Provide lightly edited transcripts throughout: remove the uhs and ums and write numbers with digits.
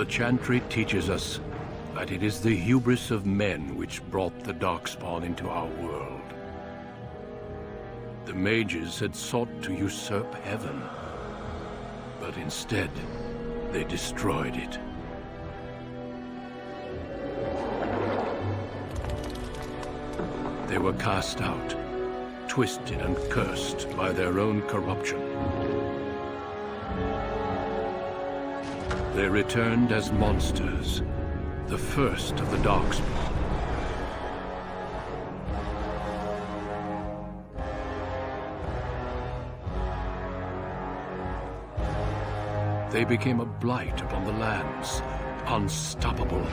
The chantry teaches us that it is the hubris of men which brought the Darkspawn into our world. The Mages had sought to usurp heaven, but instead, they destroyed it. They were cast out, twisted and cursed by their own corruption. They returned as monsters, the first of the Darkspawn. They became a blight upon the lands, unstoppable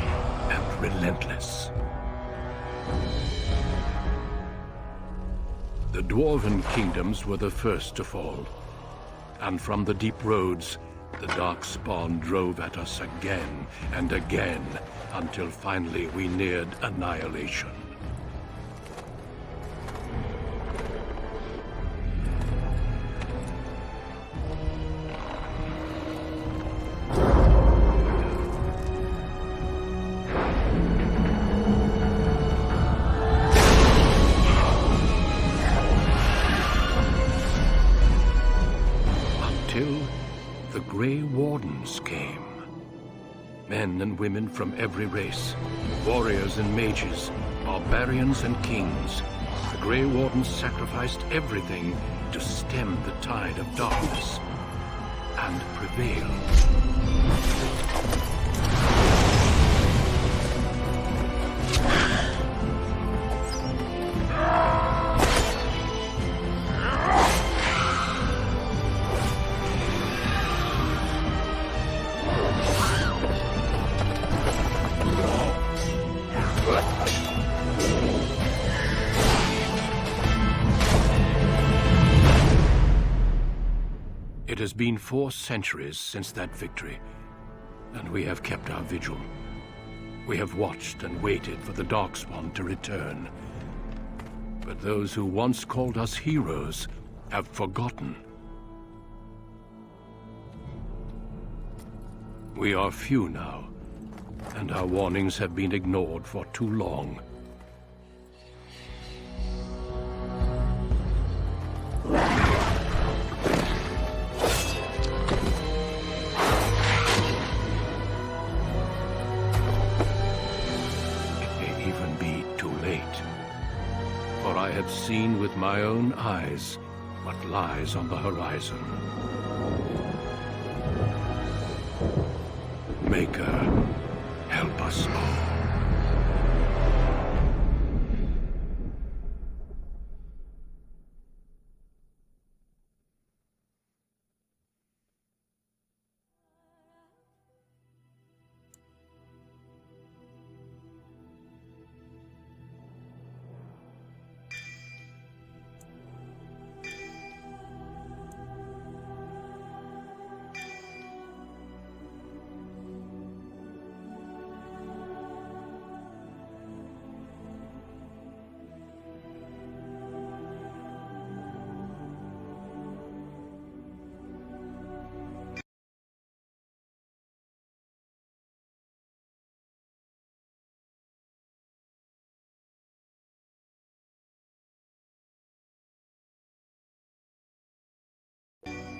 and relentless. The Dwarven kingdoms were the first to fall, and from the deep roads, the Darkspawn drove at us again and again, until finally we neared annihilation. Until the Grey Wardens came. Men and women from every race, warriors and mages, barbarians and kings. The Grey Wardens sacrificed everything to stem the tide of darkness and prevail. It has been 4 centuries since that victory, and we have kept our vigil. We have watched and waited for the Darkspawn to return. But those who once called us heroes have forgotten. We are few now, and our warnings have been ignored for too long. For I have seen with my own eyes what lies on the horizon. Maker, help us all.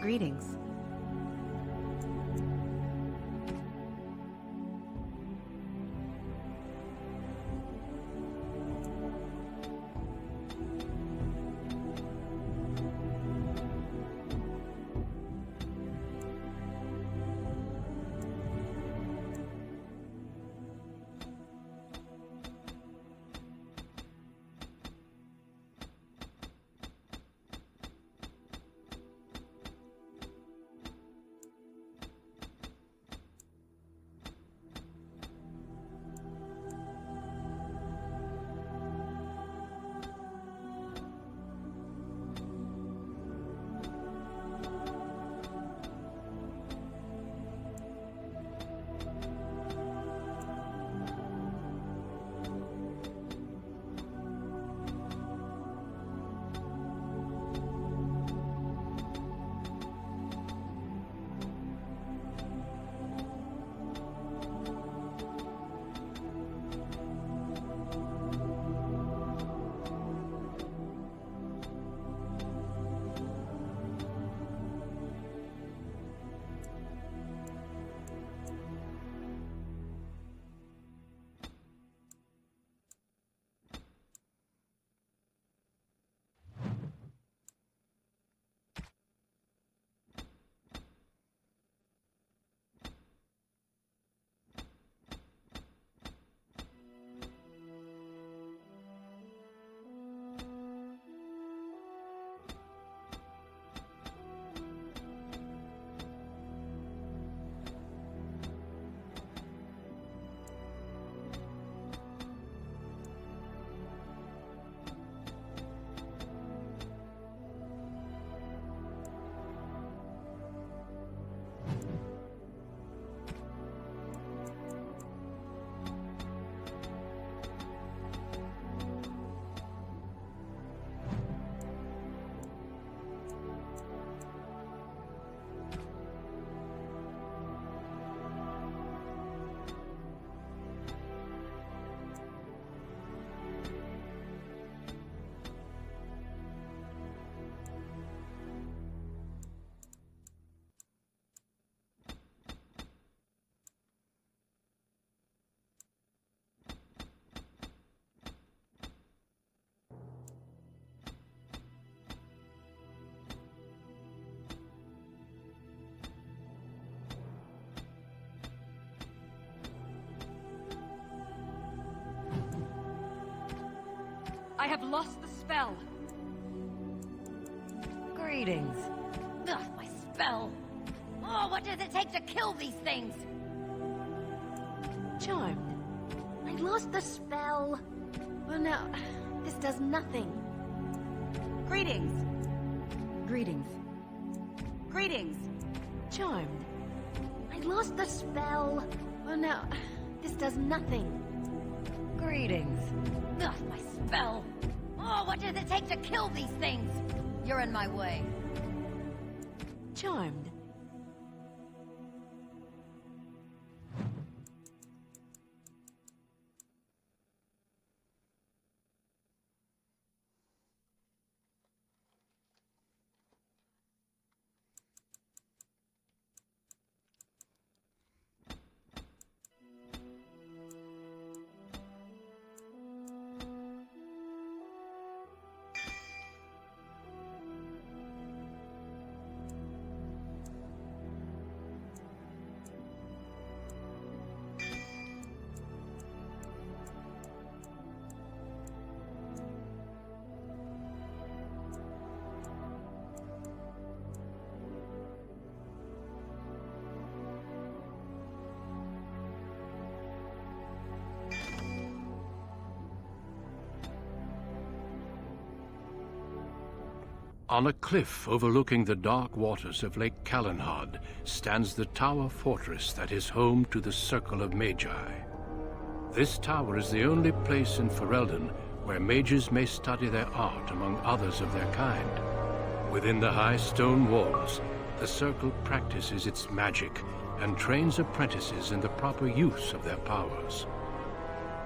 Greetings. I have lost the spell. Greetings. Ugh, my spell. Oh, what does it take to kill these things? Charmed. I lost the spell. Well, now, this does nothing. Greetings. Greetings. Greetings. Charmed. I lost the spell. Well, now, this does nothing. Greetings. Ugh, my spell. Oh, what does it take to kill these things? You're in my way. Charmed. On a cliff overlooking the dark waters of Lake Calenhad stands the tower fortress that is home to the Circle of Magi. This tower is the only place in Ferelden where mages may study their art among others of their kind. Within the high stone walls, the Circle practices its magic and trains apprentices in the proper use of their powers.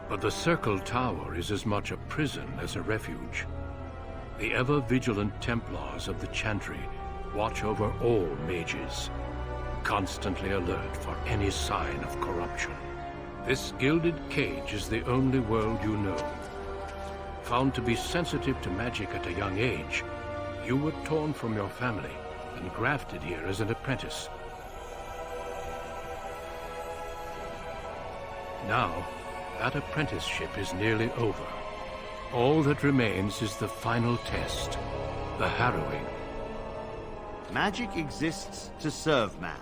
But the Circle Tower is as much a prison as a refuge. The ever-vigilant Templars of the Chantry watch over all mages, constantly alert for any sign of corruption. This gilded cage is the only world you know. Found to be sensitive to magic at a young age, you were torn from your family and grafted here as an apprentice. Now, that apprenticeship is nearly over. All that remains is the final test, the harrowing. Magic exists to serve man,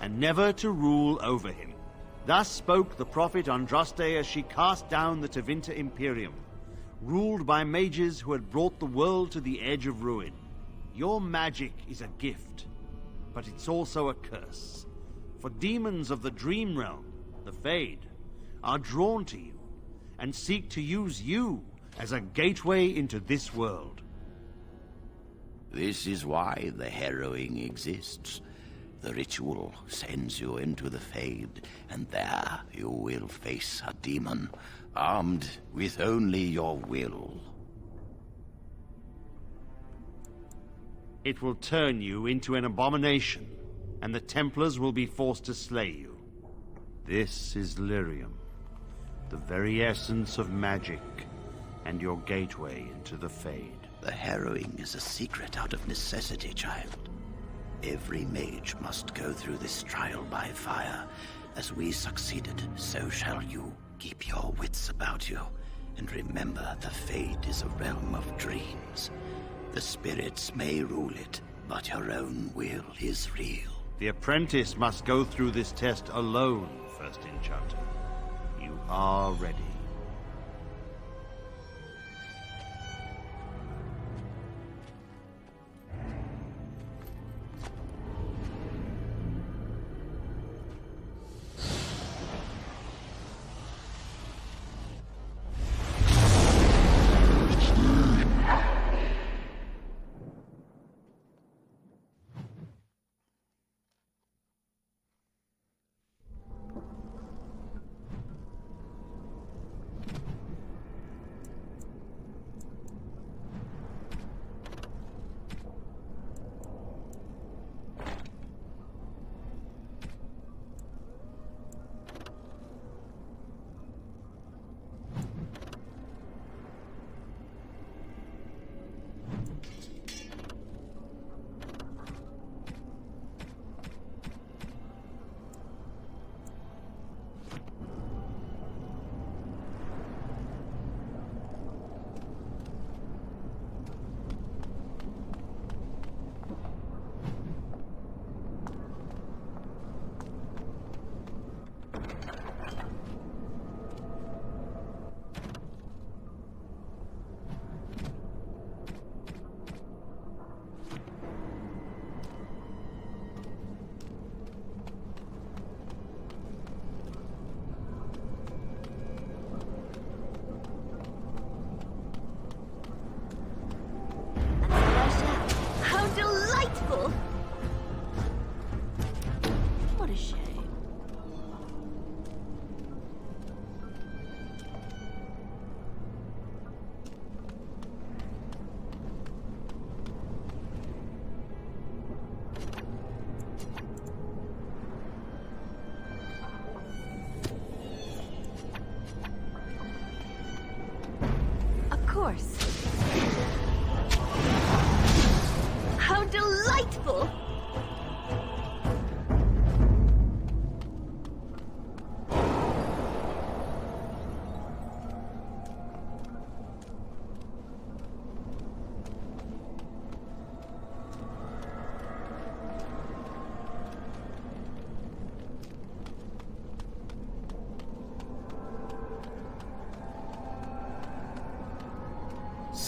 and never to rule over him. Thus spoke the prophet Andraste as she cast down the Tevinter Imperium, ruled by mages who had brought the world to the edge of ruin. Your magic is a gift, but it's also a curse. For demons of the Dream Realm, the Fade, are drawn to you, and seek to use you as a gateway into this world. This is why the harrowing exists. The ritual sends you into the Fade, and there you will face a demon, armed with only your will. It will turn you into an abomination, and the Templars will be forced to slay you. This is Lyrium, the very essence of magic, and your gateway into the Fade. The harrowing is a secret out of necessity, child. Every mage must go through this trial by fire. As we succeeded, so shall you. Keep your wits about you, and remember the Fade is a realm of dreams. The spirits may rule it, but your own will is real. The apprentice must go through this test alone, First Enchanter. You are ready.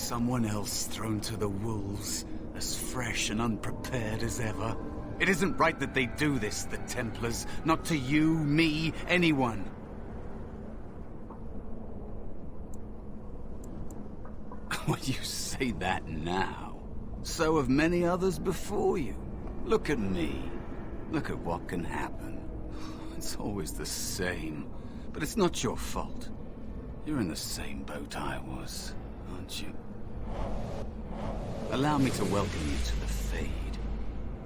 someone else thrown to the wolves, as fresh and unprepared as ever. It isn't right that they do this, the Templars. Not to you, me, anyone. Well, you say that now. So have many others before you. Look at me. Look at what can happen. It's always the same. But it's not your fault. You're in the same boat I was, aren't you? Allow me to welcome you to the Fade.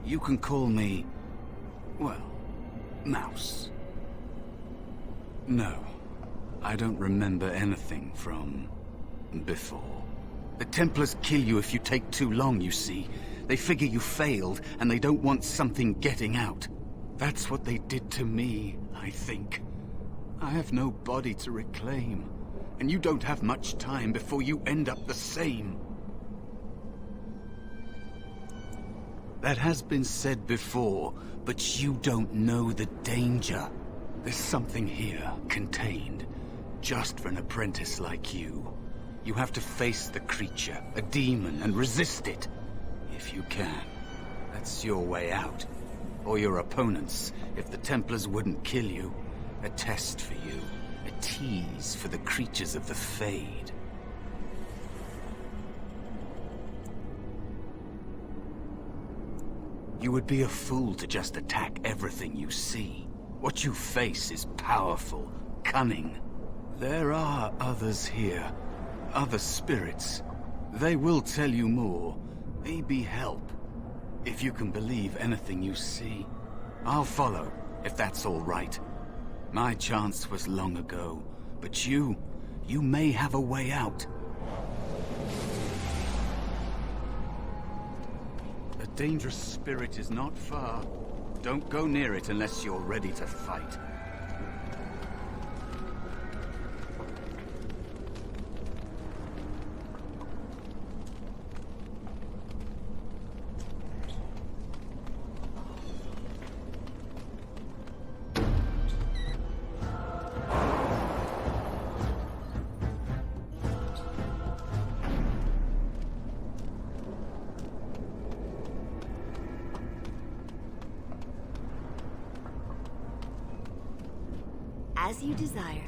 You can call me, well, Mouse. No, I don't remember anything from before. The Templars kill you if you take too long, you see. They figure you failed, and they don't want something getting out. That's what they did to me, I think. I have no body to reclaim, and you don't have much time before you end up the same. That has been said before, but you don't know the danger. There's something here, contained, just for an apprentice like you. You have to face the creature, a demon, and resist it. If you can. That's your way out. Or your opponent's, if the Templars wouldn't kill you. A test for you. A tease for the creatures of the Fade. You would be a fool to just attack everything you see. What you face is powerful, cunning. There are others here. Other spirits. They will tell you more. Maybe help. If you can believe anything you see. I'll follow, if that's all right. My chance was long ago, but you may have a way out. A dangerous spirit is not far. Don't go near it unless you're ready to fight. As you desire.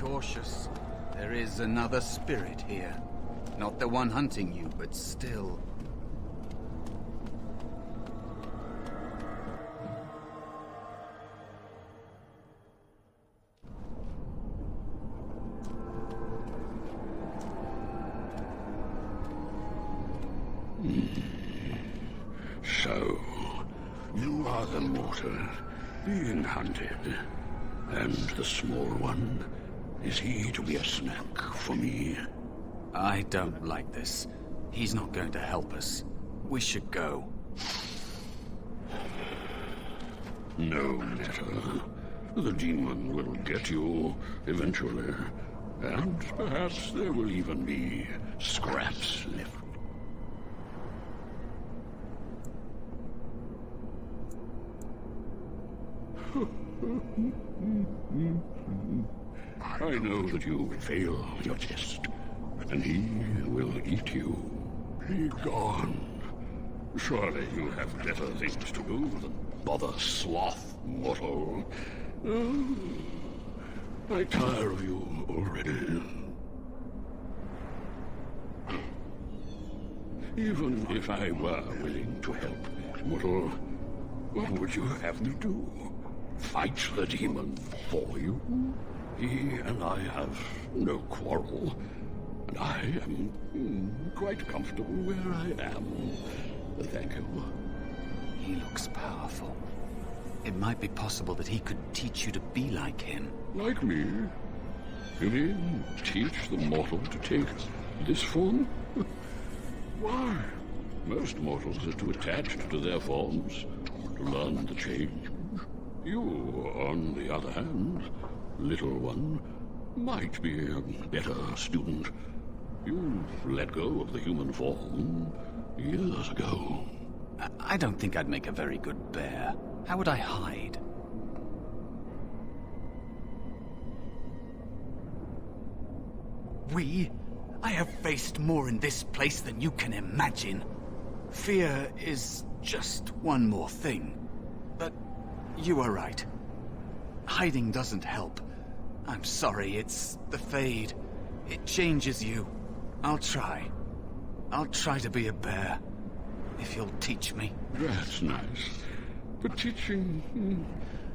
Cautious. There is another spirit here. Not the one hunting you, but still. So, you are the mortal being hunted. And the small one, is he to be a snack for me? I don't like this. He's not going to help us. We should go. No matter. The demon will get you eventually. And perhaps there will even be scraps left. I know that you fail your test, and he will eat you. Be gone. Surely you have better things to do than bother sloth, mortal. I tire of you already. Even if I were willing to help, mortal, what would you have me do? Fight the demon for you? He and I have no quarrel. and I am quite comfortable where I am. Thank you. He looks powerful. It might be possible that he could teach you to be like him. Like me? You mean teach the mortal to take this form? Why? Most mortals are too attached to their forms to learn the change. You, on the other hand, little one, might be a better student. You let go of the human form years ago. I don't think I'd make a very good bear. How would I hide? I have faced more in this place than you can imagine. Fear is just one more thing. But you are right. Hiding doesn't help. I'm sorry, it's the Fade. It changes you. I'll try. I'll try to be a bear. If you'll teach me. That's nice. But teaching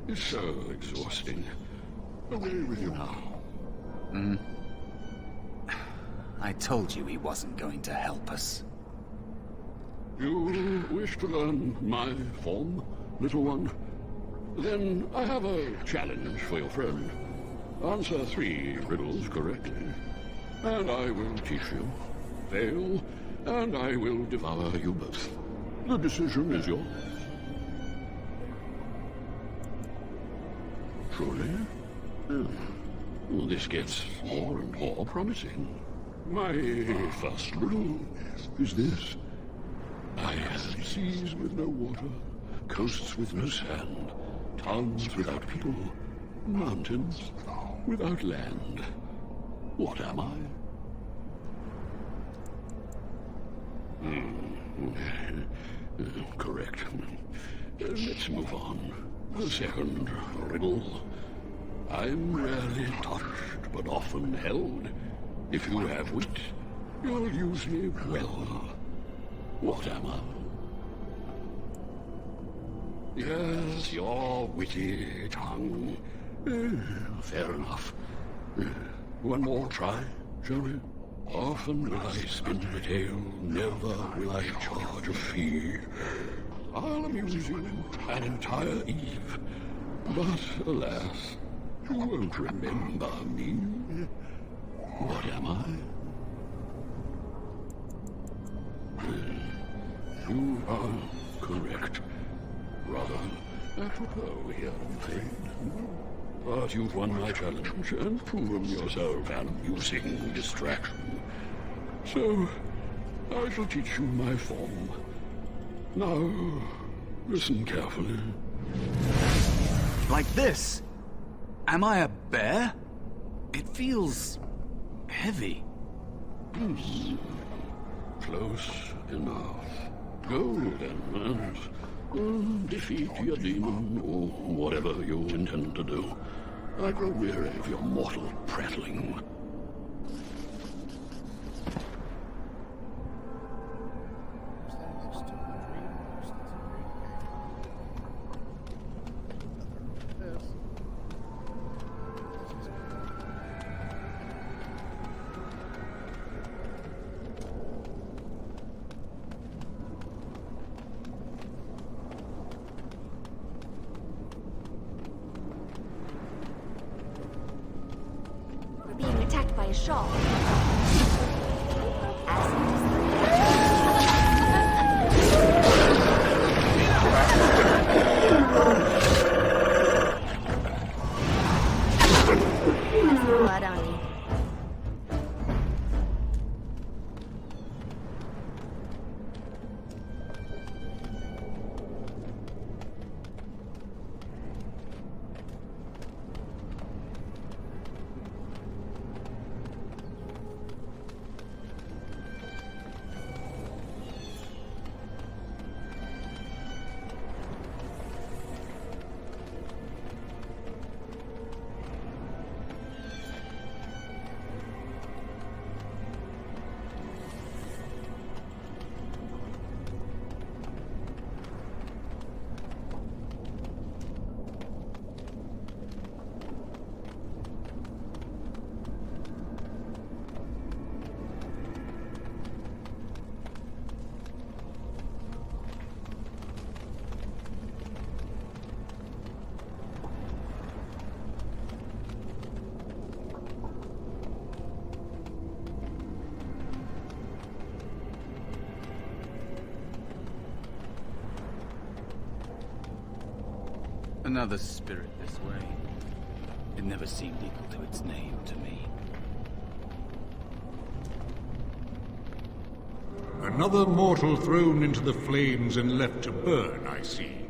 is so exhausting. Away with you now. I told you he wasn't going to help us. You wish to learn my form, little one? Then I have a challenge for your friend. Answer 3 riddles correctly, and I will teach you. Fail, and I will devour you both. The decision is yours. Truly? Well, this gets more and more promising. My first riddle is this. I have seas with no water, coasts with no sand, towns without people, mountains without land. What am I? Correct. Let's move on. The second riddle. I'm rarely touched, but often held. If you have wit, you'll use me well. What am I? Yes, your witty tongue. Fair enough. One more try, shall we? Often will I spin the tale, never will I charge a fee. I'll amuse you an entire eve, but alas, you won't remember me. What am I? You are correct. Rather apropos here, I'm afraid. But you've won my challenge and proven yourself an amusing distraction. So, I shall teach you my form. Now, listen carefully. Like this? Am I a bear? It feels heavy. Close enough. Go then, and defeat your demon, or whatever you intend to do. I grow weary of your mortal prattling. Being attacked by a shark. Blood on you. Another spirit this way. It never seemed equal to its name to me. Another mortal thrown into the flames and left to burn, I see.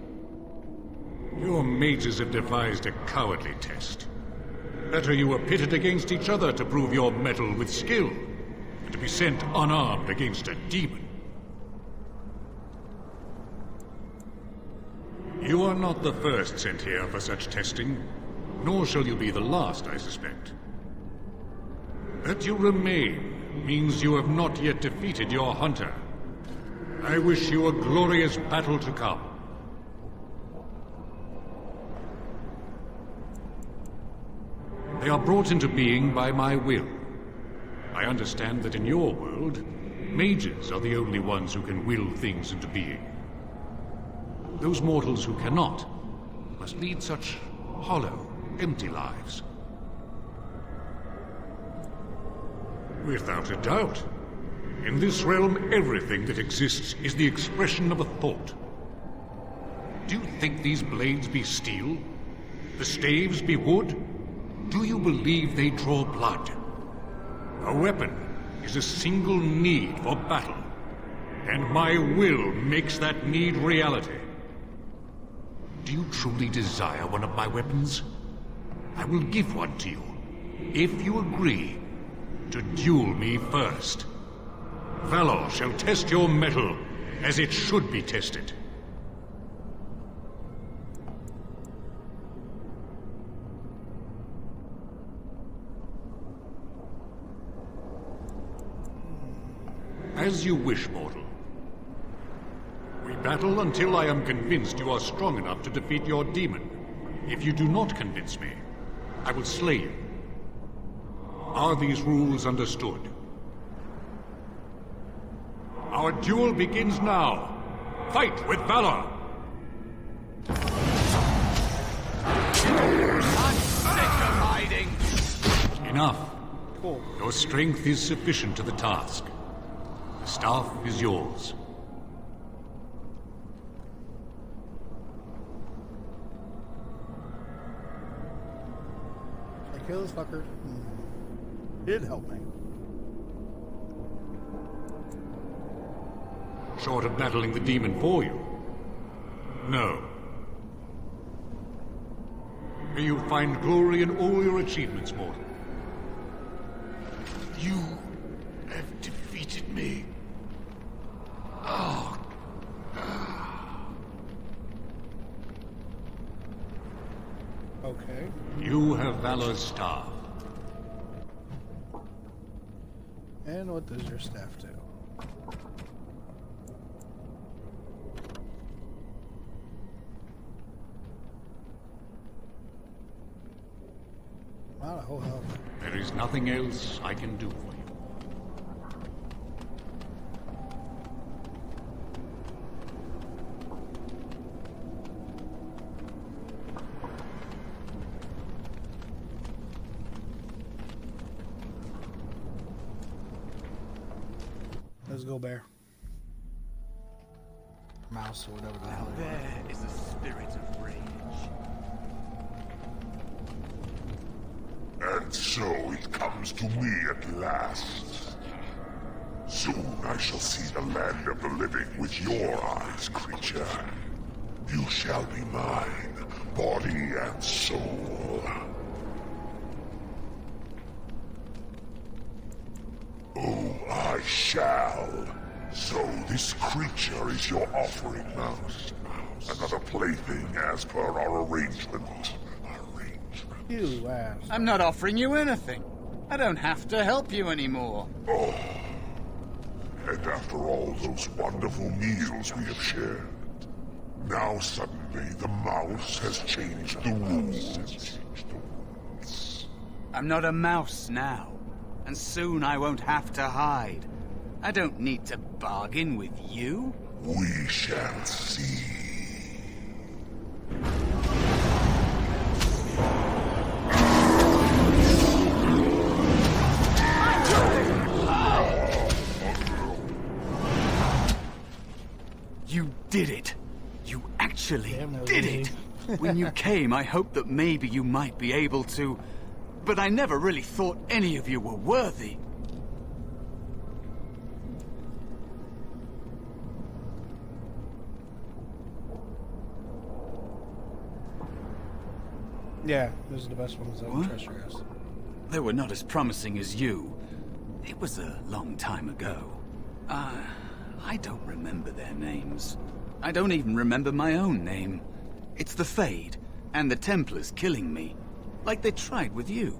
Your mages have devised a cowardly test. Better you were pitted against each other to prove your mettle with skill, than to be sent unarmed against a demon. You are not the first sent here for such testing, nor shall you be the last, I suspect. That you remain means you have not yet defeated your hunter. I wish you a glorious battle to come. They are brought into being by my will. I understand that in your world, mages are the only ones who can will things into being. Those mortals who cannot must lead such hollow, empty lives. Without a doubt. In this realm, everything that exists is the expression of a thought. Do you think these blades be steel? The staves be wood? Do you believe they draw blood? A weapon is a single need for battle, and my will makes that need reality. Do you truly desire one of my weapons? I will give one to you, if you agree to duel me first. Valor shall test your mettle as it should be tested. As you wish, mortal. We battle until I am convinced you are strong enough to defeat your demon. If you do not convince me, I will slay you. Are these rules understood? Our duel begins now. Fight with valor! I'm sick of hiding! Enough. Your strength is sufficient to the task. The staff is yours. I kill this fucker. It'd help me. Short of battling the demon for you? No. May you find glory in all your achievements, mortal. You have defeated me. Oh. Okay. You have Valor's staff. And what does your staff do? Not a whole hell. There is nothing else I can do for you. Let's go, bear. Mouse or whatever the hell. There is a spirit of rage. And so it comes to me at last. Soon I shall see the land of the living with your eyes, creature. You shall be mine, body and soul. Oh, I shall. So this creature is your offering, Mouse. Another plaything as per our arrangement. You ass. I'm not offering you anything. I don't have to help you anymore. Oh. And after all those wonderful meals we have shared, now suddenly the mouse has changed the rules. I'm not a mouse now, and soon I won't have to hide. I don't need to bargain with you. We shall see. You did it. You actually did it. When you came, I hoped that maybe you might be able to... But I never really thought any of you were worthy. Yeah, those are the best ones that What? treasure house. They were not as promising as you. It was a long time ago. I don't remember their names. I don't even remember my own name. It's the Fade, and the Templars killing me. Like they tried with you.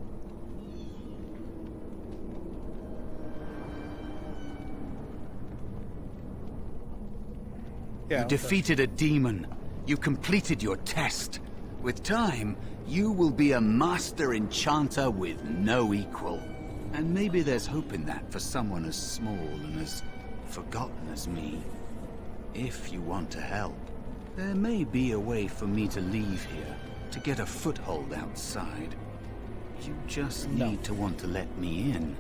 Yeah, You defeated a demon. You completed your test. With time, you will be a master enchanter with no equal. And maybe there's hope in that for someone as small and as forgotten as me. If you want to help, there may be a way for me to leave here, to get a foothold outside. You just need to want to let me in.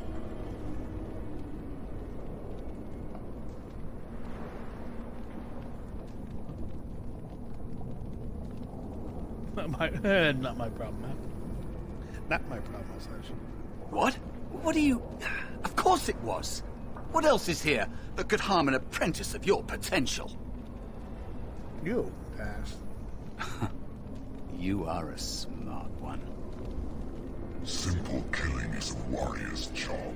Not my problem, man. Not my problem, Sash. What? What do you... Of course it was. What else is here that could harm an apprentice of your potential? You asked. You are a smart one. Simple killing is a warrior's job.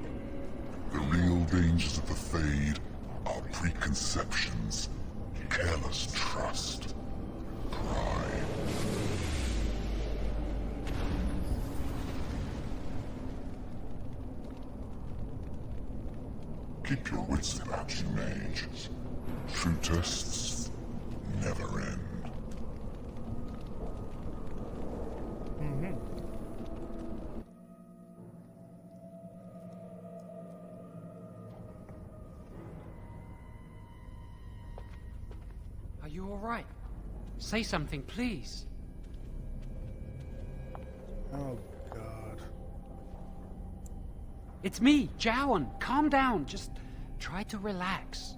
The real dangers of the Fade are preconceptions, careless trust, pride. Keep your wits about you, Mage. True tests never end. Are you all right? Say something, please. Oh, God. It's me, Jowan. Calm down. Just try to relax.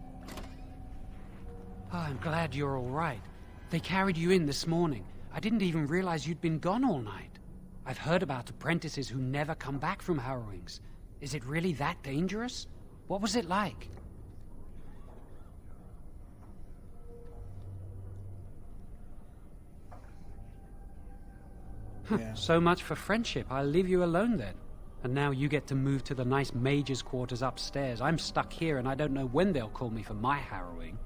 Oh, I'm glad you're all right. They carried you in this morning. I didn't even realize you'd been gone all night. I've heard about apprentices who never come back from harrowings. Is it really that dangerous? What was it like? Yeah. So much for friendship. I'll leave you alone then. And now you get to move to the nice mage's quarters upstairs. I'm stuck here and I don't know when they'll call me for my harrowing.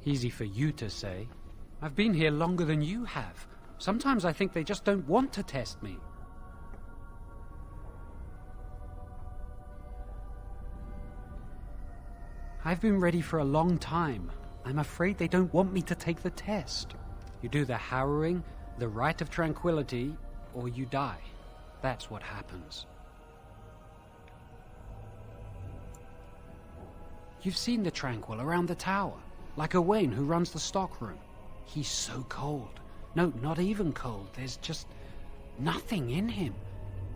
Easy for you to say. I've been here longer than you have. Sometimes I think they just don't want to test me. I've been ready for a long time. I'm afraid they don't want me to take the test. You do the harrowing, the rite of tranquility, or you die. That's what happens. You've seen the Tranquil around the tower, like Owain who runs the stockroom. He's so cold. No, not even cold. There's just nothing in him.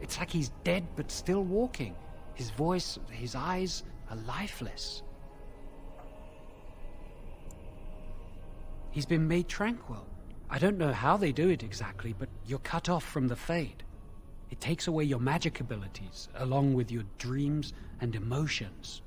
It's like he's dead but still walking. His voice, his eyes are lifeless. He's been made tranquil. I don't know how they do it exactly, but you're cut off from the Fade. It takes away your magic abilities, along with your dreams and emotions.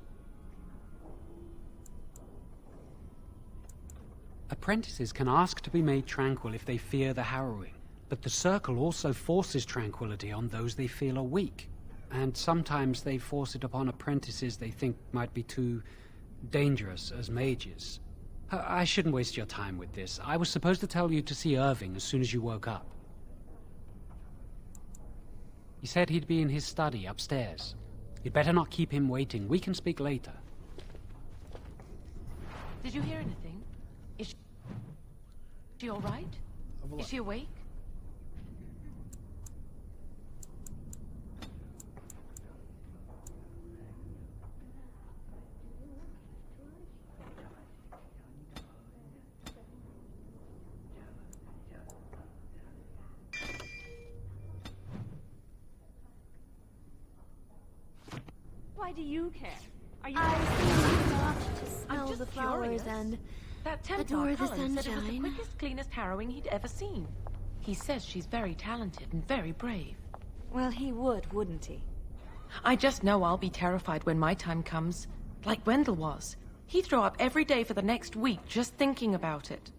Apprentices can ask to be made tranquil if they fear the harrowing, but the Circle also forces tranquility on those they feel are weak, and sometimes they force it upon apprentices they think might be too dangerous as mages. I shouldn't waste your time with this. I was supposed to tell you to see Irving as soon as you woke up. He said he'd be in his study upstairs. You'd better not keep him waiting. We can speak later. Did you hear anything? Is she all right? Is she awake? Why do you care? Are you... I see you not smell just the flowers curious. and That adore Templar the Cullen said it was the sunshine. quickest, cleanest harrowing he'd ever seen. He says she's very talented and very brave. Well, he would, wouldn't he? I just know I'll be terrified when my time comes. Like Wendell was. He'd throw up every day for the next week just thinking about it.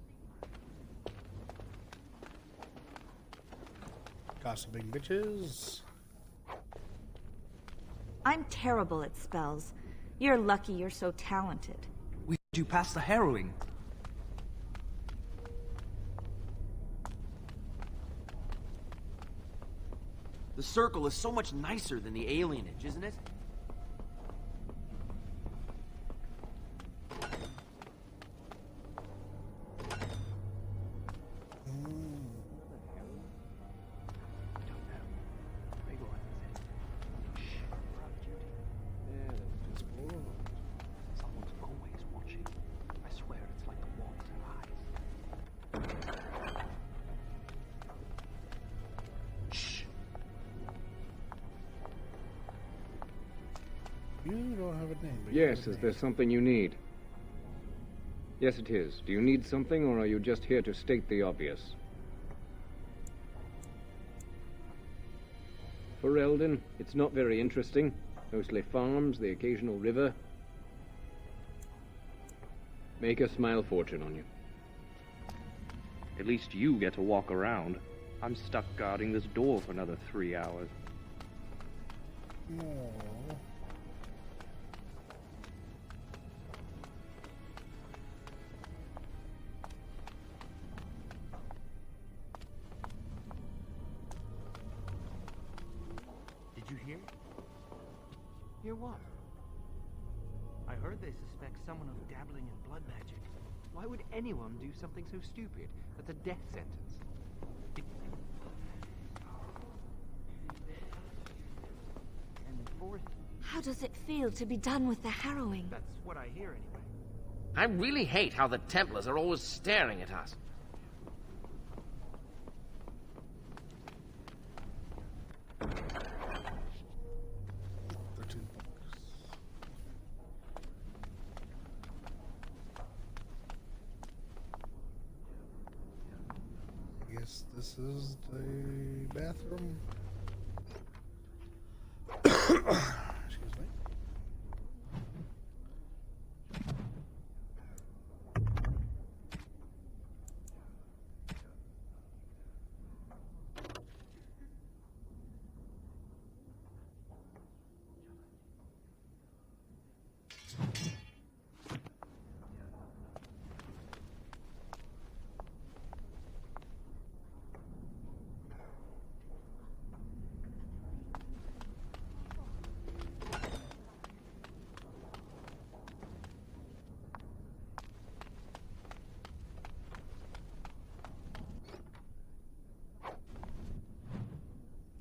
Gossiping bitches. I'm terrible at spells. You're lucky you're so talented. We do pass the harrowing. The circle is so much nicer than the alienage, isn't it? You don't have a name. But Yes, is there something you need? Yes, it is. Do you need something, or are you just here to state the obvious? For Eldon, it's not very interesting. Mostly farms, the occasional river. Make a smile fortune on you. At least you get to walk around. I'm stuck guarding this door for another 3 hours. Aww. Did you hear? Hear what? I heard they suspect someone of dabbling in blood magic. Why would anyone do something so stupid? That's a death sentence. And fourth, How does it feel to be done with the harrowing? that's what I hear anyway. I really hate how the Templars are always staring at us. I guess this is the bathroom. Excuse me.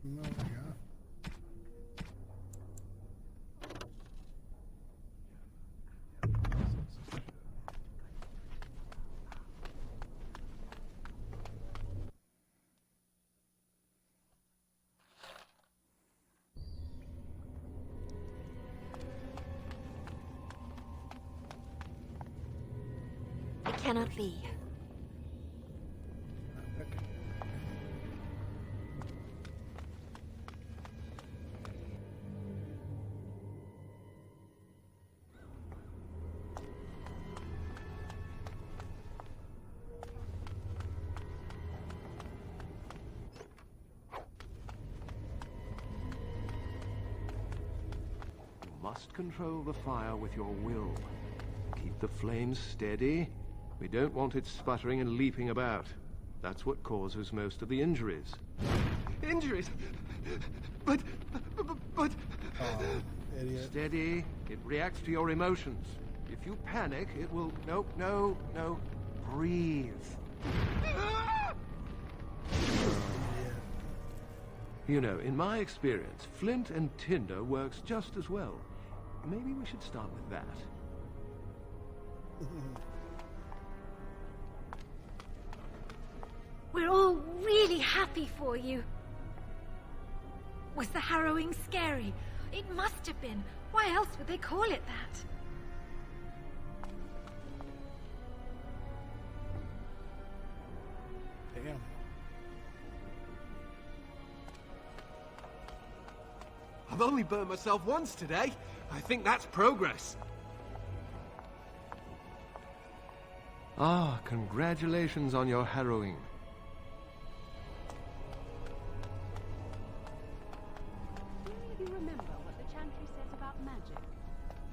No, yeah. I cannot leave. You must control the fire with your will. Keep the flames steady. We don't want it sputtering and leaping about. That's what causes most of the injuries. Injuries? But... Idiot. Steady. It reacts to your emotions. If you panic, it will... No. Breathe. You know, in my experience, flint and tinder works just as well. Maybe we should start with that. We're all really happy for you. Was the harrowing scary? It must have been. Why else would they call it that? go. I've only burnt myself once today. I think that's progress. Ah, congratulations on your harrowing. Do you remember what the chantry says about magic?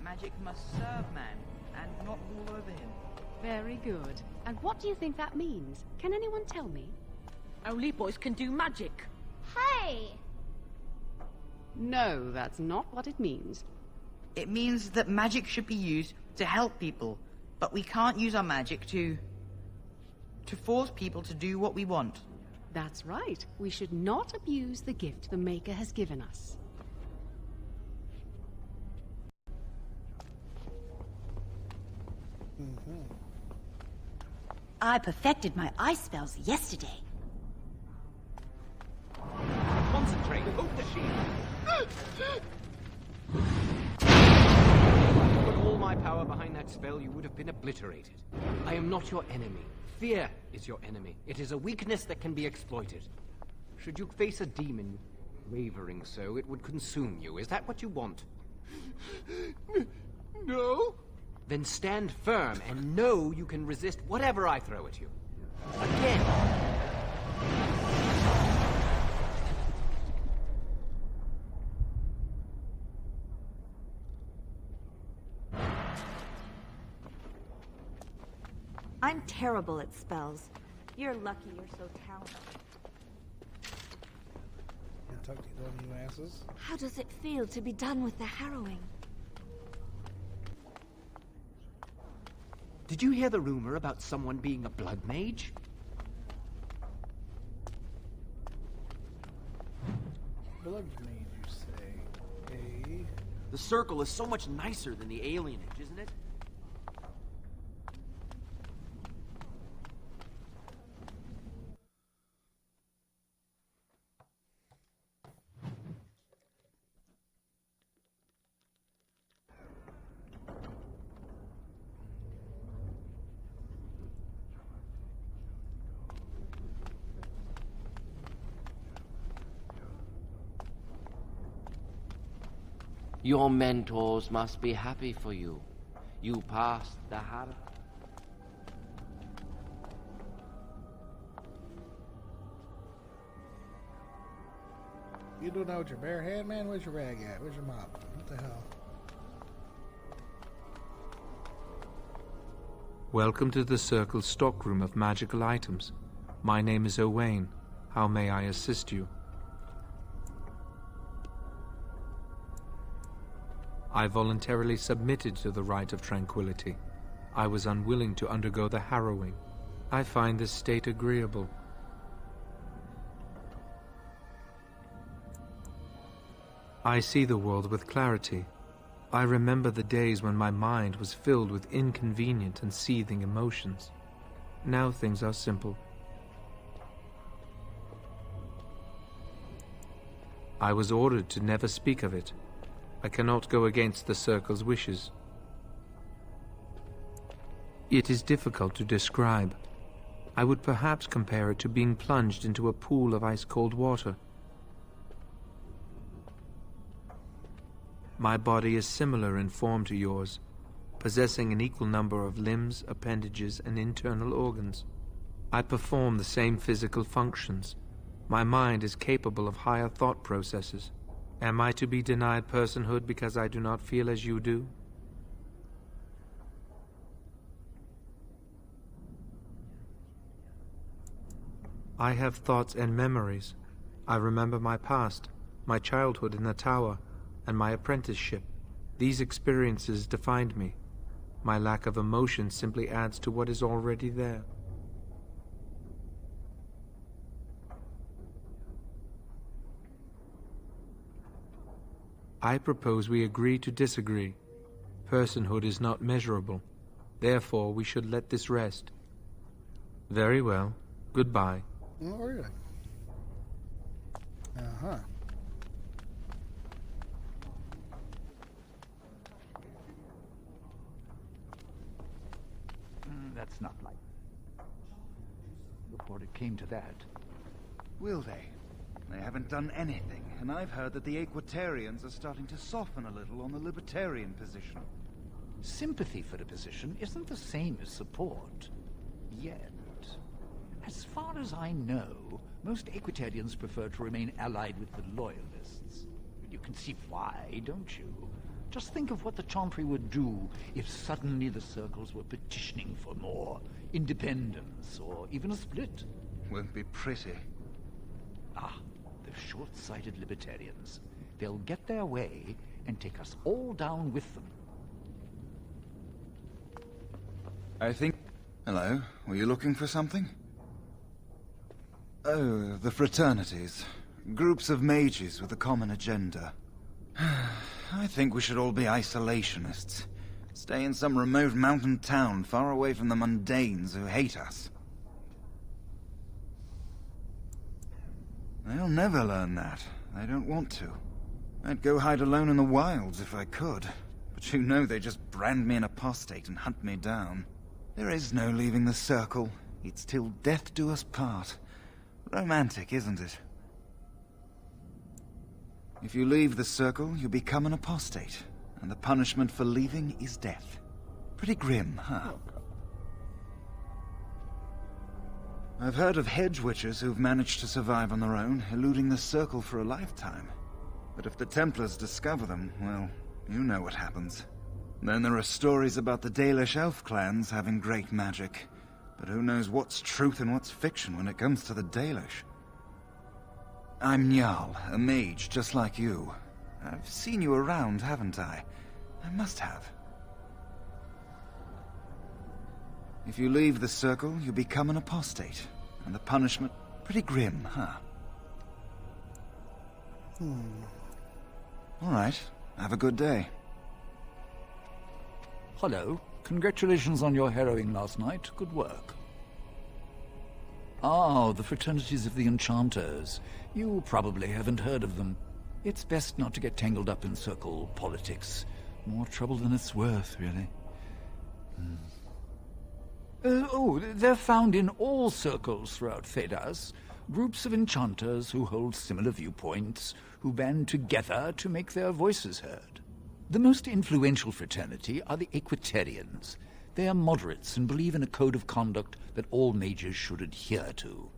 Magic must serve man, and not rule over him. Very good. And what do you think that means? Can anyone tell me? Only boys can do magic. Hey! No, that's not what it means. It means that magic should be used to help people, but we can't use our magic to force people to do what we want. That's right. We should not abuse the gift the Maker has given us. I perfected my ice spells yesterday. Concentrate. Hope the shield. Put all my power behind that spell, you would have been obliterated. I am not your enemy. Fear is your enemy. It is a weakness that can be exploited. Should you face a demon wavering so, it would consume you. Is that what you want? No. Then stand firm and know you can resist whatever I throw at you. Again. I'm terrible at spells. You're lucky you're so talented. Kentucky, don't you asses? How does it feel to be done with the harrowing? Did you hear the rumor about someone being a blood mage? Blood mage, you say? The circle is so much nicer than the alienage, isn't it? Your mentors must be happy for you. You passed the harrow. You doing that with your bare hand, man? Where's your rag at? Where's your mop? What the hell? Welcome to the Circle's stockroom of magical items. My name is Owain. How may I assist you? I voluntarily submitted to the rite of tranquility. I was unwilling to undergo the harrowing. I find this state agreeable. I see the world with clarity. I remember the days when my mind was filled with inconvenient and seething emotions. Now things are simple. I was ordered to never speak of it. I cannot go against the Circle's wishes. It is difficult to describe. I would perhaps compare it to being plunged into a pool of ice-cold water. My body is similar in form to yours, possessing an equal number of limbs, appendages, and internal organs. I perform the same physical functions. My mind is capable of higher thought processes. Am I to be denied personhood because I do not feel as you do? I have thoughts and memories. I remember my past, my childhood in the tower, and my apprenticeship. These experiences defined me. My lack of emotion simply adds to what is already there. I propose we agree to disagree. Personhood is not measurable. Therefore, we should let this rest. Very well. Goodbye. Oh, really? Uh-huh. That's not like... before it came to that. Will they? They haven't done anything, and I've heard that the Equitarians are starting to soften a little on the Libertarian position. Sympathy for the position isn't the same as support. Yet. As far as I know, most Equitarians prefer to remain allied with the Loyalists. You can see why, don't you? Just think of what the Chantry would do if suddenly the Circles were petitioning for more independence, or even a split. Won't be pretty. Ah, the short-sighted Libertarians. They'll get their way and take us all down with them. I think... Hello, were you looking for something? Oh, the fraternities. Groups of mages with a common agenda. I think we should all be isolationists. Stay in some remote mountain town far away from the mundanes who hate us. They'll never learn that. They don't want to. I'd go hide alone in the wilds if I could. But you know they just brand me an apostate and hunt me down. There is no leaving the circle. It's till death do us part. Romantic, isn't it? If you leave the circle, you become an apostate. And the punishment for leaving is death. Pretty grim, huh? I've heard of hedge witches who've managed to survive on their own, eluding the circle for a lifetime. But if the Templars discover them, well, you know what happens. Then there are stories about the Dalish elf clans having great magic. But who knows what's truth and what's fiction when it comes to the Dalish? I'm Njal, a mage just like you. I've seen you around, haven't I? I must have. If you leave the circle, you become an apostate. And the punishment... pretty grim, huh? All right. Have a good day. Hello. Congratulations on your harrowing last night. Good work. Ah, the fraternities of the Enchanters. You probably haven't heard of them. It's best not to get tangled up in circle politics. More trouble than it's worth, really. They're found in all circles throughout Thedas. Groups of enchanters who hold similar viewpoints, who band together to make their voices heard. The most influential fraternity are the Equitarians. They are moderates and believe in a code of conduct that all mages should adhere to.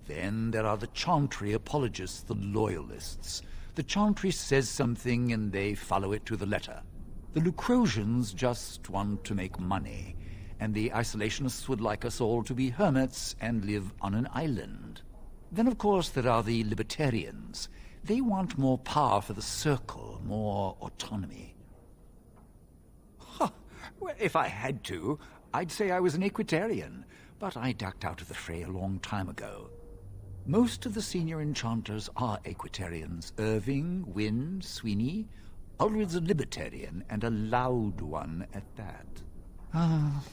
Then there are the Chantry apologists, the Loyalists. The Chantry says something and they follow it to the letter. The Lucrosians just want to make money, and the isolationists would like us all to be hermits and live on an island. Then, of course, there are the Libertarians. They want more power for the Circle, more autonomy. Well, if I had to, I'd say I was an Equitarian, but I ducked out of the fray a long time ago. Most of the senior enchanters are Equitarians. Irving, Wynne, Sweeney. Ulrid's a Libertarian, and a loud one at that.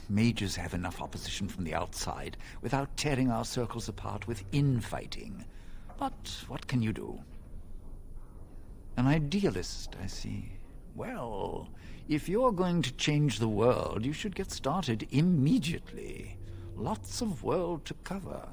Mages have enough opposition from the outside without tearing our circles apart with infighting. But what can you do? An idealist, I see. Well, if you're going to change the world, you should get started immediately. Lots of world to cover.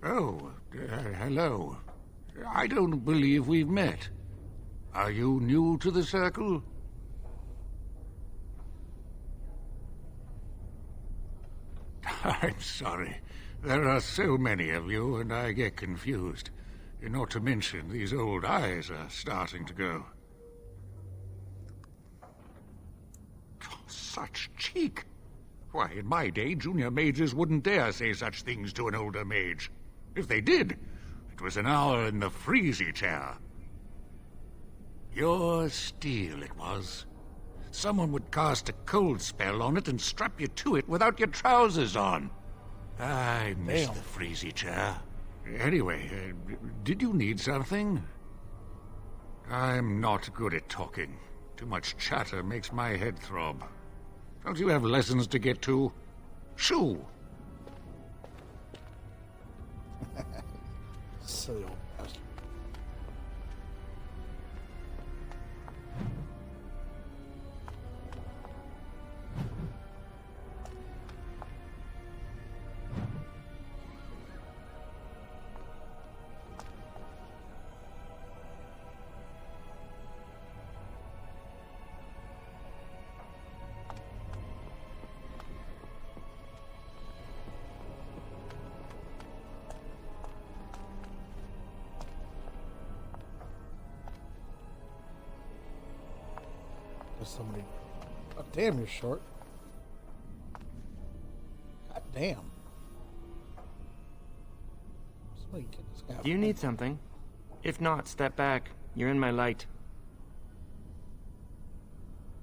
Oh, hello. I don't believe we've met. Are you new to the Circle? I'm sorry. There are so many of you, and I get confused. Not to mention, these old eyes are starting to go. Such cheek! Why, in my day, junior mages wouldn't dare say such things to an older mage. If they did, it was an hour in the freezy chair. Your steel, it was. Someone would cast a cold spell on it and strap you to it without your trousers on. I miss the freezy chair. Anyway, did you need something? I'm not good at talking. Too much chatter makes my head throb. Don't you have lessons to get to? Shoo! Silly old bastard. Somebody. Oh, damn, you're short. God damn. Somebody get this guy. Do you need something? If not, step back. You're in my light.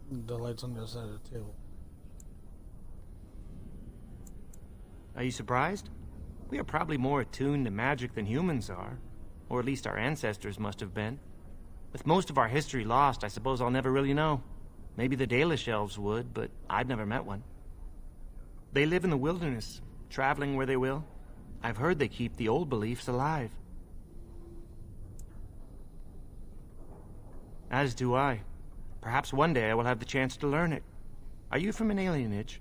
The light's on the other side of the table. Are you surprised? We are probably more attuned to magic than humans are. Or at least our ancestors must have been. With most of our history lost, I suppose I'll never really know. Maybe the Dalish elves would, but I've never met one. They live in the wilderness, traveling where they will. I've heard they keep the old beliefs alive. As do I. Perhaps one day I will have the chance to learn it. Are you from an alienage?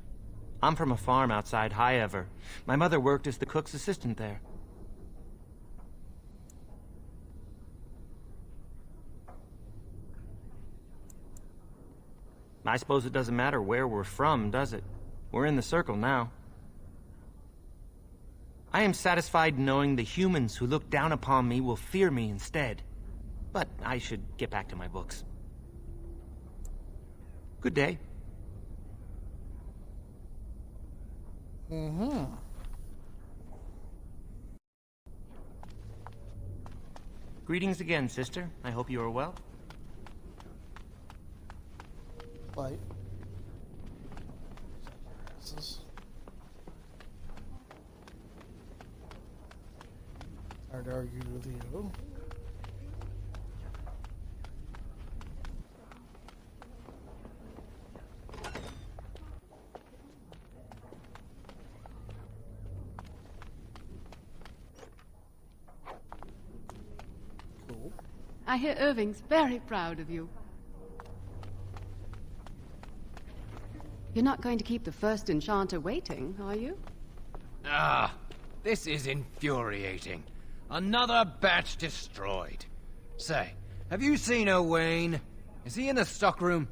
I'm from a farm outside High Ever. My mother worked as the cook's assistant there. I suppose it doesn't matter where we're from, does it? We're in the circle now. I am satisfied knowing the humans who look down upon me will fear me instead. But I should get back to my books. Good day. Mm-hmm. Greetings again, sister. I hope you are well. Light. This is hard to argue with you. Cool. I hear Irving's very proud of you. You're not going to keep the first enchanter waiting, are you? Ah, this is infuriating. Another batch destroyed. Say, have you seen Owain? Is he in the stockroom?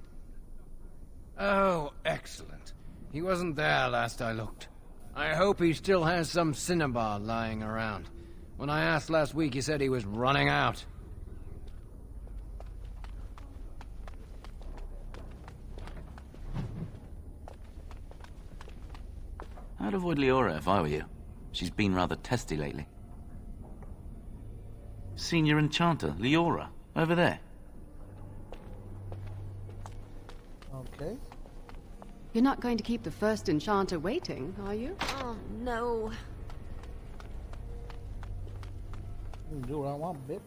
Oh, excellent. He wasn't there last I looked. I hope he still has some cinnabar lying around. When I asked last week, he said he was running out. I'd avoid Leora if I were you. She's been rather testy lately. Senior Enchanter, Leora, over there. Okay. You're not going to keep the first enchanter waiting, are you? Oh, no. You can do what I want, bitch.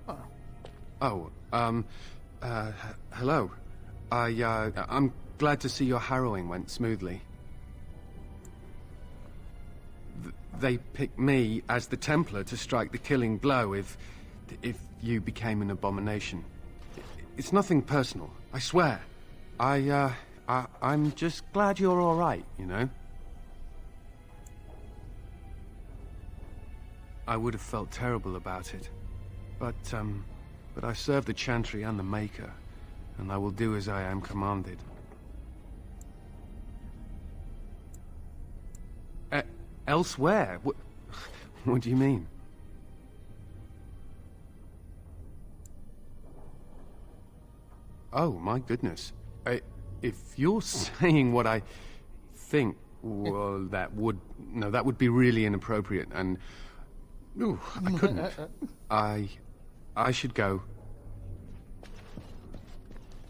Huh. Oh, hello. I'm glad to see your harrowing went smoothly. They picked me as the Templar to strike the killing blow if you became an abomination. It's nothing personal, I swear. I'm just glad you're all right, you know? I would have felt terrible about it, but I serve the Chantry and the Maker, and I will do as I am commanded. Elsewhere? What do you mean? Oh, my goodness. If you're saying what I think, well, that would be really inappropriate, and... Ooh, I couldn't. I should go.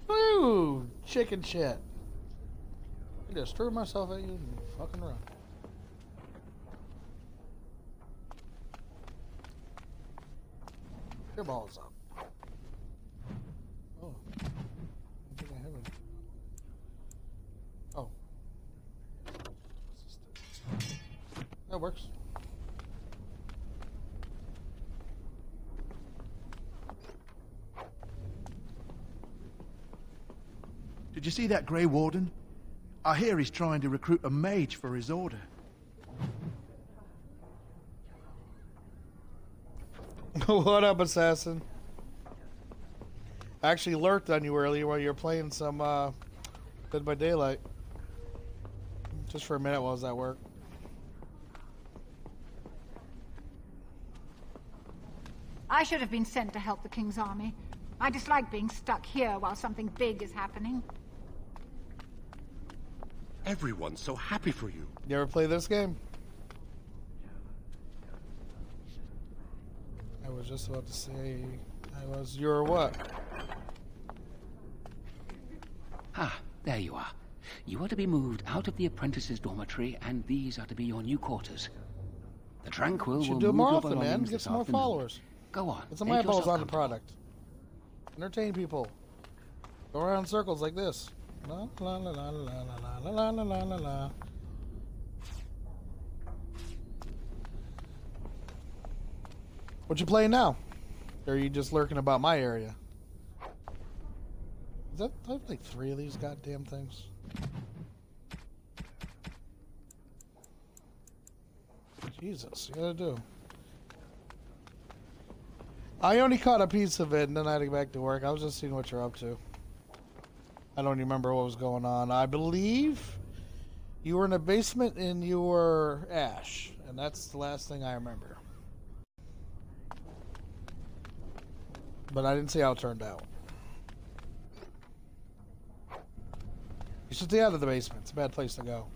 Ooh, chicken shit. I just threw myself at you and fucking run. Your balls up. Oh. I think I have it. Oh. That works. Did you see that Grey Warden? I hear he's trying to recruit a mage for his order. What up, assassin? I actually lurked on you earlier while you were playing some Dead by Daylight. Just for a minute while I was at work. I should have been sent to help the King's army. I dislike being stuck here while something big is happening. Everyone's so happy for you. You ever play this game? I was just about to say, you're what? Ah, there you are. You are to be moved out of the apprentices' dormitory, and these are to be your new quarters. The Tranquil You should will do it move more your often, man. belongings Get this some more afternoon. followers. Go on. Get some make eyeballs yourself on the product. Entertain people. Go around in circles like this. La la la la la la la la la la la. What you playing now? Or are you just lurking about my area? Is that I have like 3 of these goddamn things? Jesus, you gotta do. I only caught a piece of it and then I had to get back to work. I was just seeing what you're up to. I don't remember what was going on. I believe you were in a basement and you were Ash. And that's the last thing I remember. But I didn't see how it turned out. You should stay out of the basement. It's a bad place to go.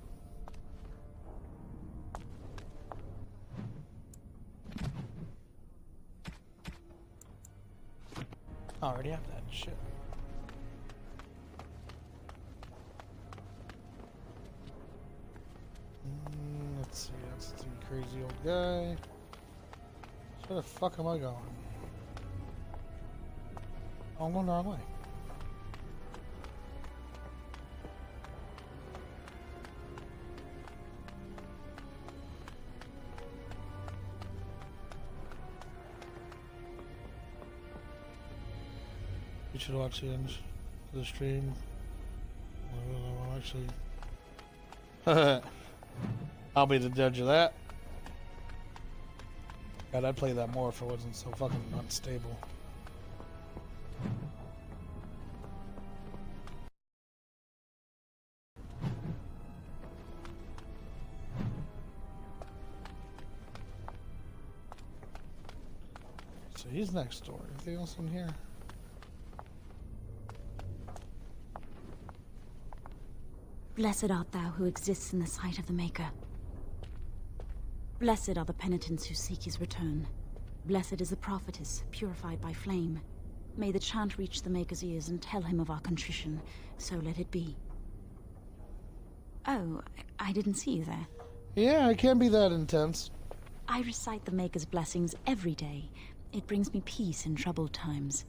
I already have that shit. Let's see, that's the crazy old guy. So where the fuck am I going? Oh, I'm going the wrong way. You should watch the end of the stream. Well, actually, I'll be the judge of that. God, I'd play that more if it wasn't so fucking unstable. So he's next door. Anything else in here? Blessed art thou who exists in the sight of the Maker. Blessed are the penitents who seek his return. Blessed is the prophetess, purified by flame. May the chant reach the Maker's ears and tell him of our contrition. So let it be. Oh, I didn't see you there. Yeah, it can be that intense. I recite the Maker's blessings every day. It brings me peace in troubled times.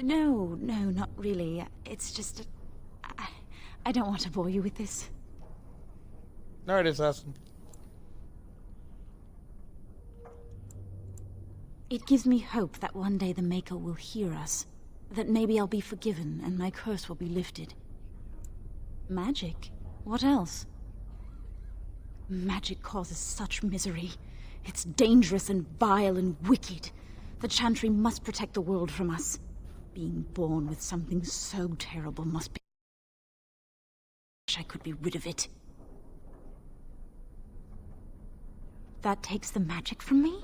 No, not really. It's just... I don't want to bore you with this. Alright, assassin. It gives me hope that one day the Maker will hear us. That maybe I'll be forgiven and my curse will be lifted. Magic? What else? Magic causes such misery. It's dangerous and vile and wicked. The Chantry must protect the world from us. Being born with something so terrible must be... I wish I could be rid of it. That takes the magic from me?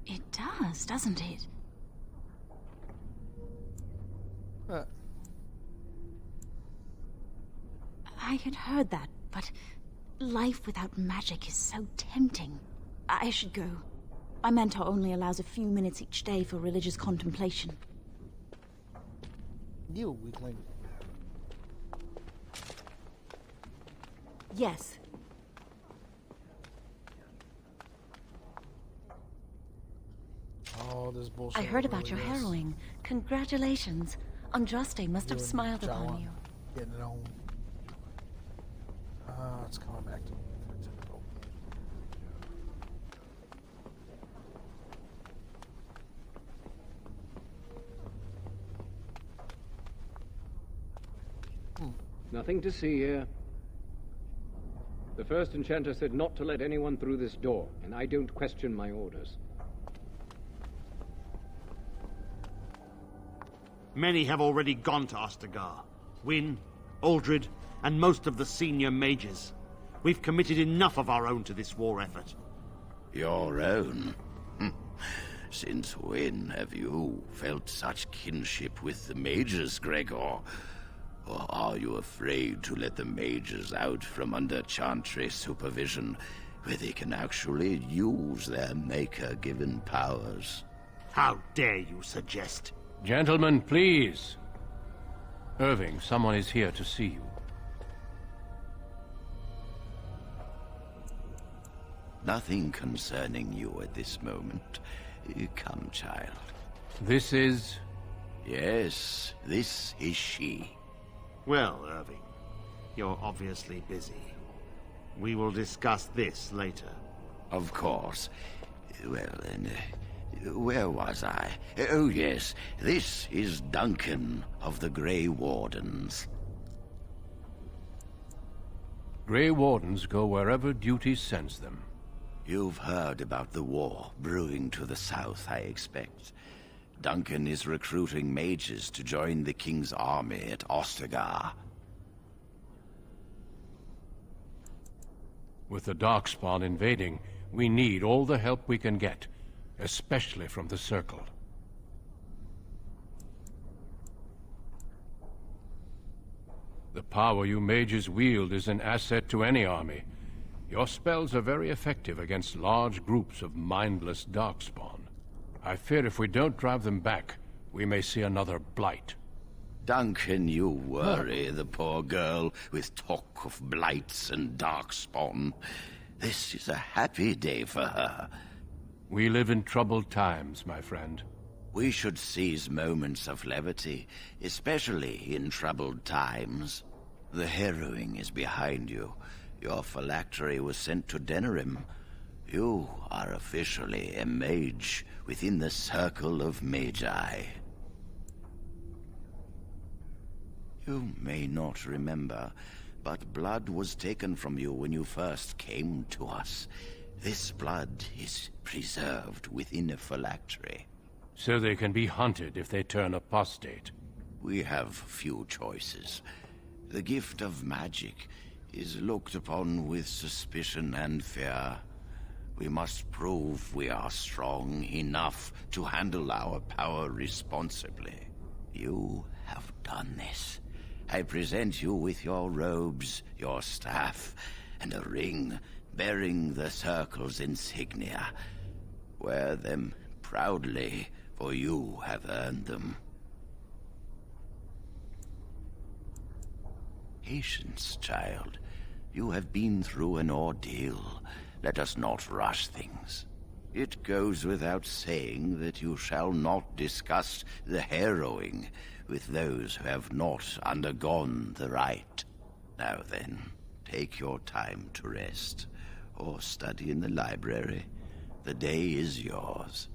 It does, doesn't it? I had heard that, but life without magic is so tempting. I should go. My mentor only allows a few minutes each day for religious contemplation. You weakling. Yes. this bullshit. I heard over about your this. harrowing. Congratulations. Andraste must have smiled upon you. Getting it home. It's coming back to me. Nothing to see here. The first enchanter said not to let anyone through this door, and I don't question my orders. Many have already gone to Ostagar. Wynne, Aldred, and most of the senior mages. We've committed enough of our own to this war effort. Your own? Since when have you felt such kinship with the mages, Gregor? Or are you afraid to let the mages out from under Chantry supervision, where they can actually use their Maker-given powers? How dare you suggest? Gentlemen, please. Irving, someone is here to see you. Nothing concerning you at this moment. Come, child. This is... Yes, this is she. Well, Irving, you're obviously busy. We will discuss this later. Of course. Well, then, where was I? Oh, yes, this is Duncan of the Grey Wardens. Grey Wardens go wherever duty sends them. You've heard about the war brewing to the south, I expect. Duncan is recruiting mages to join the King's army at Ostagar. With the Darkspawn invading, we need all the help we can get, especially from the Circle. The power you mages wield is an asset to any army. Your spells are very effective against large groups of mindless Darkspawn. I fear if we don't drive them back, we may see another blight. Duncan, you worry the poor girl with talk of blights and darkspawn. This is a happy day for her. We live in troubled times, my friend. We should seize moments of levity, especially in troubled times. The harrowing is behind you. Your phylactery was sent to Denerim. You are officially a mage within the circle of Magi. You may not remember, but blood was taken from you when you first came to us. This blood is preserved within a phylactery. So they can be hunted if they turn apostate. We have few choices. The gift of magic is looked upon with suspicion and fear. We must prove we are strong enough to handle our power responsibly. You have done this. I present you with your robes, your staff, and a ring bearing the Circle's insignia. Wear them proudly, for you have earned them. Patience, child. You have been through an ordeal. Let us not rush things. It goes without saying that you shall not discuss the harrowing with those who have not undergone the rite. Now then, take your time to rest, or study in the library. The day is yours.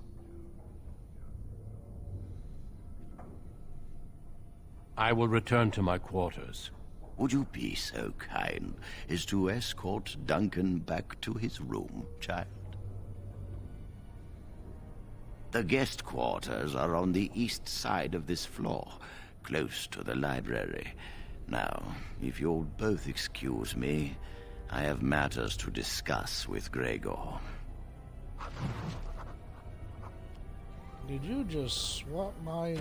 I will return to my quarters. Would you be so kind as to escort Duncan back to his room, child? The guest quarters are on the east side of this floor, close to the library. Now, if you'll both excuse me, I have matters to discuss with Gregor. Did you just swap my...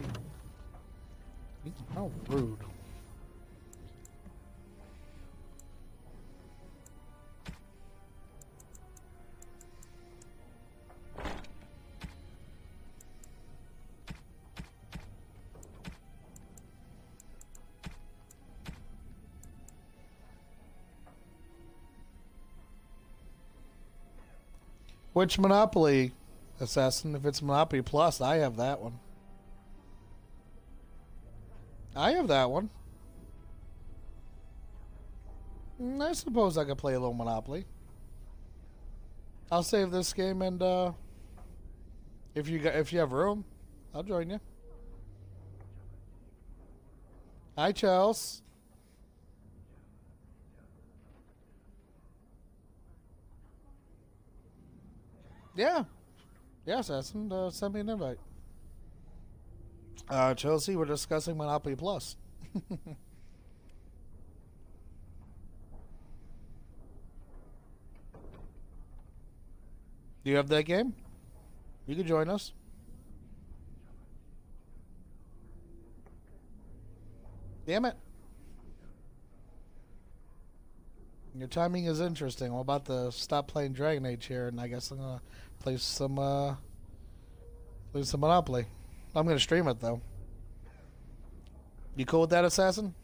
How rude. Which Monopoly? Assassin, if it's Monopoly Plus, I have that one. I have that one. I suppose I could play a little Monopoly. I'll save this game, and if you have room, I'll join you. Hi, Chels. Yeah. Yeah, Assassin, send me an invite. Chelsea, we're discussing Monopoly Plus. Do you have that game? You can join us. Damn it. Your timing is interesting. I'm about to stop playing Dragon Age here, and I guess I'm gonna play some Monopoly. I'm gonna stream it though. You cool with that, Assassin?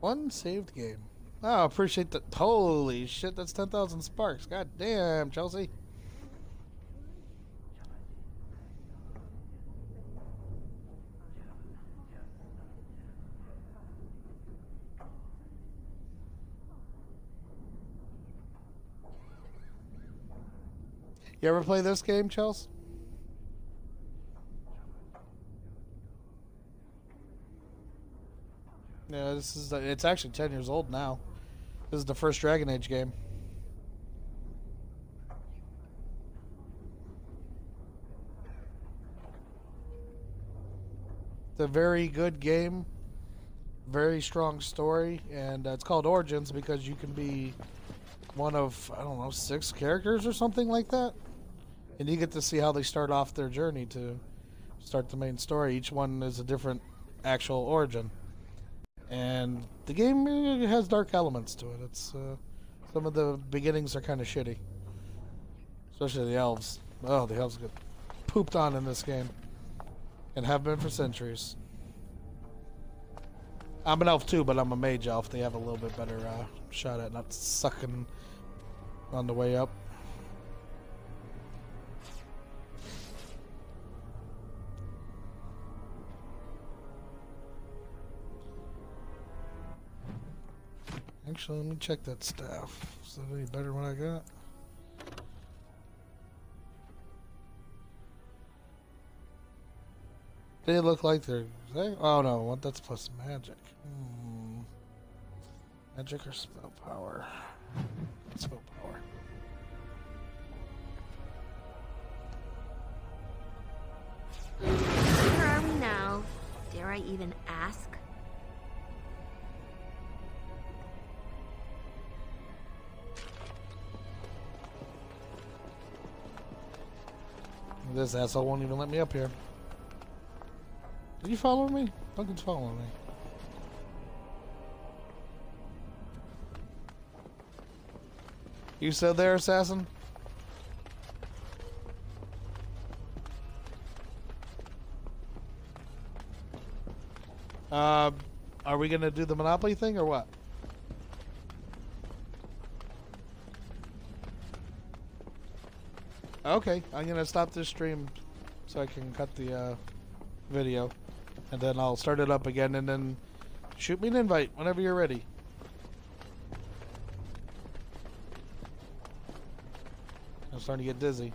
One saved game. Oh, appreciate that. Holy shit, that's 10,000 sparks. God damn, Chelsea. You ever play this game, Chelsea? Yeah, it's actually 10 years old now. This is the first Dragon Age game. It's a very good game. Very strong story. And it's called Origins because you can be one of, I don't know, 6 characters or something like that. And you get to see how they start off their journey to start the main story. Each one is a different actual origin. And the game has dark elements to it. It's some of the beginnings are kind of shitty, especially the elves. Oh, the elves get pooped on in this game, and have been for centuries. I'm an elf too, but I'm a mage elf. They have a little bit better shot at not sucking on the way up. Actually, let me check that staff. Is that any better than what I got? They look like they're... Oh no, what? That's plus magic. Magic or spell power? Spell power. Where are we now? Dare I even ask? This asshole won't even let me up here. Did you follow me? Duncan's following me. You still there, Assassin? Are we gonna do the Monopoly thing or what? Okay, I'm gonna stop this stream so I can cut the video, and then I'll start it up again, and then shoot me an invite whenever you're ready. I'm starting to get dizzy.